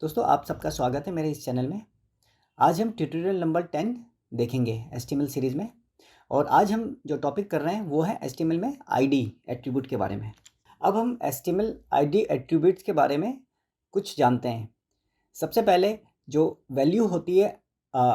दोस्तों आप सबका स्वागत है मेरे इस चैनल में। आज हम ट्यूटोरियल नंबर 10 देखेंगे HTML सीरीज़ में। और आज हम जो टॉपिक कर रहे हैं वो है HTML में ID एट्रीब्यूट के बारे में। अब हम HTML ID एट्रीब्यूट्स के बारे में कुछ जानते हैं। सबसे पहले जो वैल्यू होती है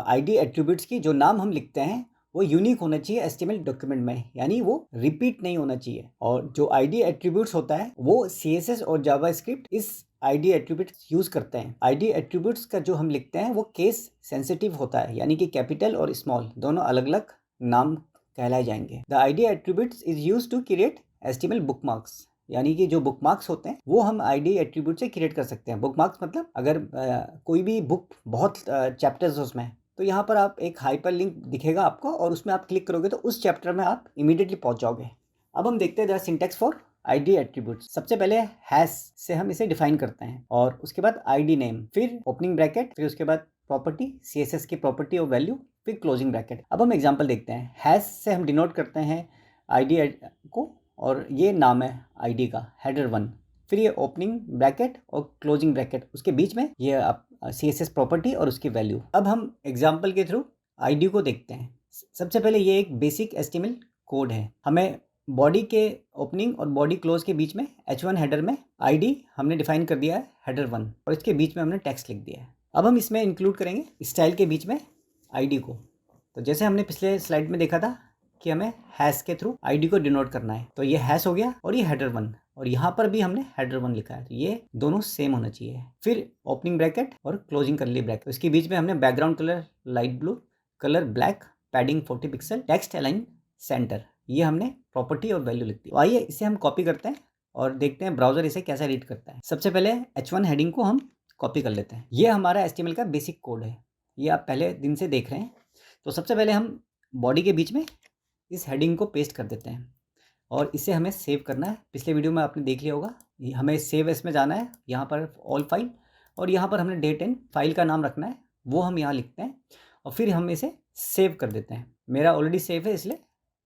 ID एट्रीब्यूट्स की, जो नाम हम लिखते हैं वो यूनिक होना चाहिए HTML डॉक्यूमेंट में, यानी वो रिपीट नहीं होना चाहिए। और जो ID एट्रीब्यूट्स होता है वो CSS और जावास्क्रिप्ट इस ID एट्रीब्यूट्स यूज़ करते हैं। ID एट्रीब्यूट्स का जो हम लिखते हैं वो केस सेंसिटिव होता है, यानी कि कैपिटल और स्मॉल दोनों अलग अलग नाम कहलाए जाएंगे। The ID attributes is use to create HTML bookmarks, यानी कि जो बुकमार्क्स होते हैं वो हम ID एट्रीब्यूट से क्रिएट कर सकते हैं। बुकमार्क्स मतलब अगर कोई भी बुक बहुत चैप्टर्स उसमें, तो यहाँ पर आप एक हाइपर लिंक दिखेगा आपको और उसमें आप क्लिक करोगे तो उस चैप्टर में आप इमीडिएटली पहुँच जाओगे। अब हम देखते हैं the syntax for ID attributes. सबसे पहले हैश से हम इसे डिफाइन करते हैं और उसके बाद ID नेम, फिर ओपनिंग ब्रैकेट, फिर उसके बाद प्रॉपर्टी, CSS की प्रॉपर्टी और वैल्यू, फिर क्लोजिंग ब्रैकेट। अब हम एग्जांपल देखते हैं। हैश से हम डिनोट करते हैं ID को और ये नाम है ID का हेडर 1, फिर ये ओपनिंग ब्रैकेट और क्लोजिंग ब्रैकेट, उसके बीच में ये आप CSS प्रॉपर्टी और उसकी वैल्यू। अब हम एग्जाम्पल के थ्रू ID को देखते हैं। सबसे पहले ये एक बेसिक HTML कोड है। हमें बॉडी के ओपनिंग और बॉडी क्लोज के बीच में H1 हेडर में ID हमने डिफाइन कर दिया है हेडर 1 और इसके बीच में हमने टेक्स्ट लिख दिया है। अब हम इसमें इंक्लूड करेंगे स्टाइल के बीच में ID को। तो जैसे हमने पिछले स्लाइड में देखा था कि हमें हैश के थ्रू ID को डिनोट करना है, तो ये हैश हो गया और ये हेडर 1 और यहाँ पर भी हमने हेडर 1 लिखा है, तो ये दोनों सेम होना चाहिए। फिर ओपनिंग ब्रैकेट और क्लोजिंग करली ब्रैकेट, इसके बीच में हमने background colour light blue, colour black, padding 40 pixel, text align centre, ये हमने प्रॉपर्टी और वैल्यू लिख दी। तो आइए इसे हम कॉपी करते हैं और देखते हैं ब्राउजर इसे कैसे रीड करता है। सबसे पहले H1 हेडिंग को हम कॉपी कर लेते हैं। ये हमारा HTML का बेसिक कोड है, ये आप पहले दिन से देख रहे हैं। तो सबसे पहले हम बॉडी के बीच में इस हेडिंग को पेस्ट कर देते हैं और इसे हमें सेव करना है। पिछले वीडियो में आपने देख लिया होगा, हमें सेव एस में जाना है, यहाँ पर ऑल फाइल, और यहाँ पर हमने डेट एंड फाइल का नाम रखना है, वो हम यहाँ लिखते हैं और फिर हम इसे सेव कर देते हैं। मेरा ऑलरेडी सेव है इसलिए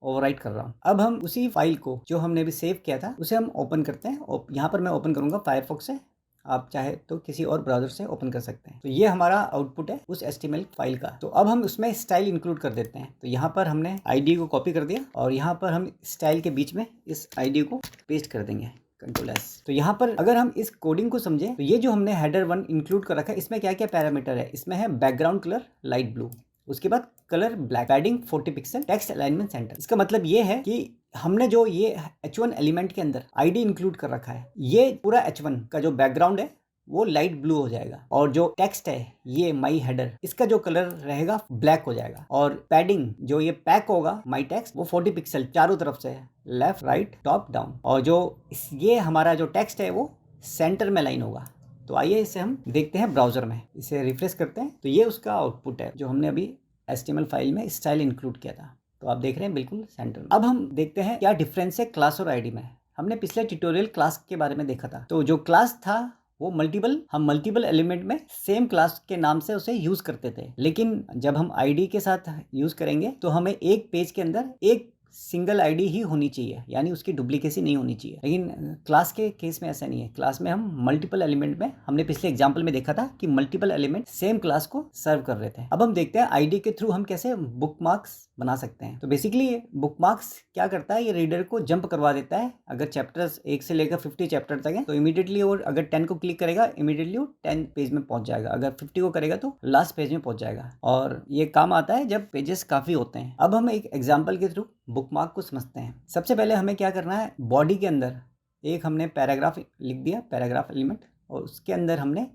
ओवरराइट कर रहा हूँ। अब हम उसी फाइल को जो हमने अभी सेव किया था उसे हम ओपन करते हैं और यहाँ पर मैं ओपन करूँगा फायरफॉक्स से, आप चाहे तो किसी और ब्राउजर से ओपन कर सकते हैं। तो ये हमारा आउटपुट है उस HTML फाइल का। तो अब हम उसमें स्टाइल इंक्लूड कर देते हैं। तो यहाँ पर हमने ID को कॉपी कर दिया और यहाँ पर हम स्टाइल के बीच में इस ID को पेस्ट कर देंगे, Ctrl+S। तो यहाँ पर अगर हम इस कोडिंग को समझें तो ये जो हमने हेडर 1 इंक्लूड कर रखा है, इसमें क्या क्या पैरामीटर है। इसमें है बैकग्राउंड कलर लाइट ब्लू, उसके बाद colour black, padding 40 pixel, text alignment centre. इसका मतलब ये है कि हमने जो ये H1 एलिमेंट के अंदर ID इंक्लूड कर रखा है, ये पूरा H1 का जो बैकग्राउंड है वो लाइट ब्लू हो जाएगा और जो टेक्स्ट है ये माई हेडर, इसका जो कलर रहेगा ब्लैक हो जाएगा। और पैडिंग जो ये पैक होगा माई टेक्स्ट, वो 40 पिक्सल चारों तरफ से है, लेफ्ट राइट टॉप डाउन, और जो ये हमारा जो टेक्स्ट है वो सेंटर में लाइन होगा। तो आइए इसे हम देखते हैं ब्राउजर में, इसे रिफ्रेश करते हैं। तो ये उसका आउटपुट है जो हमने अभी HTML फाइल में स्टाइल इंक्लूड किया था। तो आप देख रहे हैं बिल्कुल सेंटर में। अब हम देखते हैं क्या डिफरेंस है क्लास और ID में। हमने पिछले ट्यूटोरियल क्लास के बारे में देखा था। तो जो क्लास था वो हम मल्टीपल एलिमेंट में सेम क्लास के नाम से उसे यूज करते थे, लेकिन जब हम ID के साथ यूज करेंगे तो हमें एक पेज के अंदर एक सिंगल ID ही होनी चाहिए, यानी उसकी डुप्लीकेसी नहीं होनी चाहिए। लेकिन क्लास के केस में ऐसा नहीं है। क्लास में हम मल्टीपल एलिमेंट में, हमने पिछले एग्जांपल में देखा था कि मल्टीपल एलिमेंट सेम क्लास को सर्व कर रहे थे। अब हम देखते हैं ID के थ्रू हम कैसे बुकमार्क्स बना सकते हैं। तो बेसिकली बुकमार्क्स क्या करता है, ये रीडर को जंप करवा देता है। अगर चैप्टर्स 1 से लेकर 50 चैप्टर तक है तो इमीडिएटली, और अगर 10 को क्लिक करेगा इमीडिएटली वो 10 पेज में पहुंच जाएगा, अगर 50 को करेगा तो लास्ट पेज में पहुंच जाएगा। और ये काम आता है जब पेजेस काफी होते हैं। अब हम एक एग्जाम्पल के थ्रू बुकमार्क को समझते हैं। सबसे पहले हमें क्या करना है, बॉडी के अंदर एक हमने पैराग्राफ लिख दिया, पैराग्राफ एलिमेंट, और उसके अंदर हमने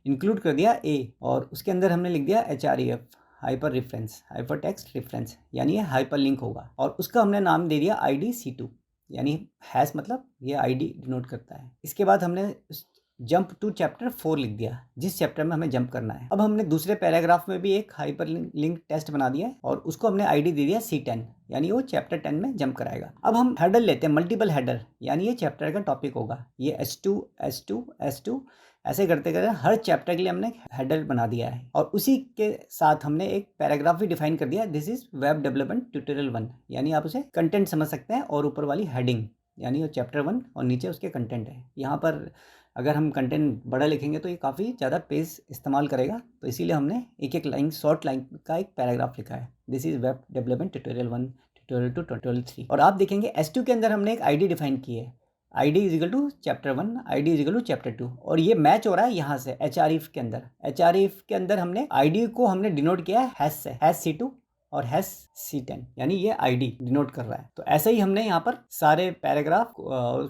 इंक्लूड कर दिया A, और उसके अंदर हमने लिख दिया HREF, hyper reference, hyper text reference, यानी ये हाइपर लिंक होगा। और उसका हमने नाम दे दिया ID C2, यानी हैश मतलब ये ID डिनोट करता है। इसके बाद हमने जंप टू चैप्टर 4 लिख दिया, जिस चैप्टर में हमें जंप करना है। अब हमने दूसरे पैराग्राफ में भी एक हाइपर लिंक टेस्ट बना दिया है और उसको हमने ID दे दिया C10, यानी वो चैप्टर 10 में जंप कराएगा। अब हम हेडर लेते हैं, मल्टीपल हेडर, यानी ये चैप्टर का टॉपिक होगा। ये S2 S2 S2 ऐसे करते करते हर चैप्टर के लिए हमने हेडर बना दिया है। और उसी के साथ हमने एक पैराग्राफ भी डिफाइन कर दिया, this is web development tutorial 1, यानी आप उसे कंटेंट समझ सकते हैं। और ऊपर वाली हेडिंग यानी वो चैप्टर 1 और नीचे उसके कंटेंट है। यहाँ पर अगर हम कंटेंट बड़ा लिखेंगे तो ये काफ़ी ज़्यादा पेज इस्तेमाल करेगा, तो इसीलिए हमने एक एक लाइन, शॉर्ट लाइन का एक पैराग्राफ लिखा है। This is web development tutorial 1, tutorial 2, tutorial 3। और आप देखेंगे S2 के अंदर हमने एक ID डिफाइन की है, ID is equal to chapter 1, ID is equal to chapter 2, और ये मैच हो रहा है यहाँ से href के अंदर। href के अंदर हमने ID को हमने डिनोट किया है हैश से, हैश C2 और हैश C10, यानी ये ID डिनोट कर रहा है। तो ऐसे ही हमने यहाँ पर सारे पैराग्राफ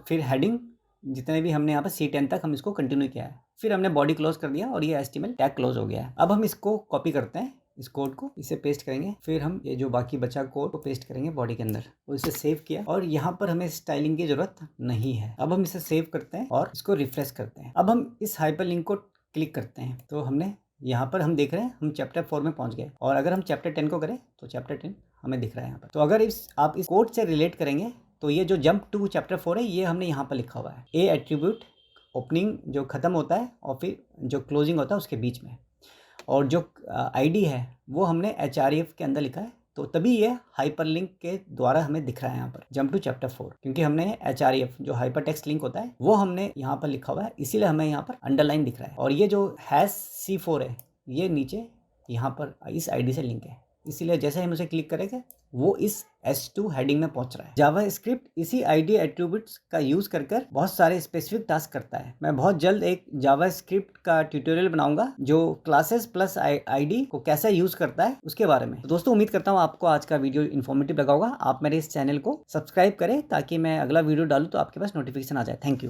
फिर हेडिंग जितने भी हमने यहाँ पर C10 तक हम इसको कंटिन्यू किया है। फिर हमने बॉडी क्लोज कर दिया और ये HTML टैग क्लोज हो गया है। अब हम इसको कॉपी करते हैं, इस कोड को इसे पेस्ट करेंगे, फिर हम ये जो बाकी बचा कोड को पेस्ट करेंगे बॉडी के अंदर और इसे सेव किया, और यहाँ पर हमें स्टाइलिंग की जरूरत नहीं है। अब हम इसे सेव करते हैं और इसको रिफ्रेश करते हैं। अब हम इस हाइपरलिंक को क्लिक करते हैं, तो हमने यहाँ पर हम देख रहे हैं हम चैप्टर 4 में पहुँच गए, और अगर हम चैप्टर 10 को करें तो चैप्टर 10 हमें दिख रहा है यहाँ पर। तो अगर आप इस कोड से रिलेट करेंगे तो ये जो जंप टू चैप्टर 4 है ये हमने यहाँ पर लिखा हुआ है, ए एट्रीब्यूट ओपनिंग जो ख़त्म होता है और फिर जो क्लोजिंग होता है उसके बीच में, और जो ID है वो हमने href के अंदर लिखा है, तो तभी ये हाइपरलिंक के द्वारा हमें दिख रहा है यहाँ पर जंप टू चैप्टर 4, क्योंकि हमने href जो हाइपर टेक्स्ट लिंक होता है वो हमने यहाँ पर लिखा हुआ है, इसीलिए हमें यहाँ पर अंडरलाइन दिख रहा है। और ये जो हैश C4 है ये नीचे यहाँ पर इस ID से लिंक है, इसीलिए जैसे हम उसे क्लिक करेंगे वो इस S2 हेडिंग में पहुंच रहा है। जावास्क्रिप्ट इसी ID एट्रीब्यूट्स का यूज कर बहुत सारे स्पेसिफिक टास्क करता है। मैं बहुत जल्द एक जावास्क्रिप्ट का ट्यूटोरियल बनाऊंगा जो क्लासेस प्लस ID को कैसे यूज करता है उसके बारे में। तो दोस्तों उम्मीद करता हूँ आपको आज का वीडियो इन्फॉर्मेटिव लगा होगा। आप मेरे इस चैनल को सब्सक्राइब करें ताकि मैं अगला वीडियो डालूँ तो आपके पास नोटिफिकेशन आ जाए। Thank you.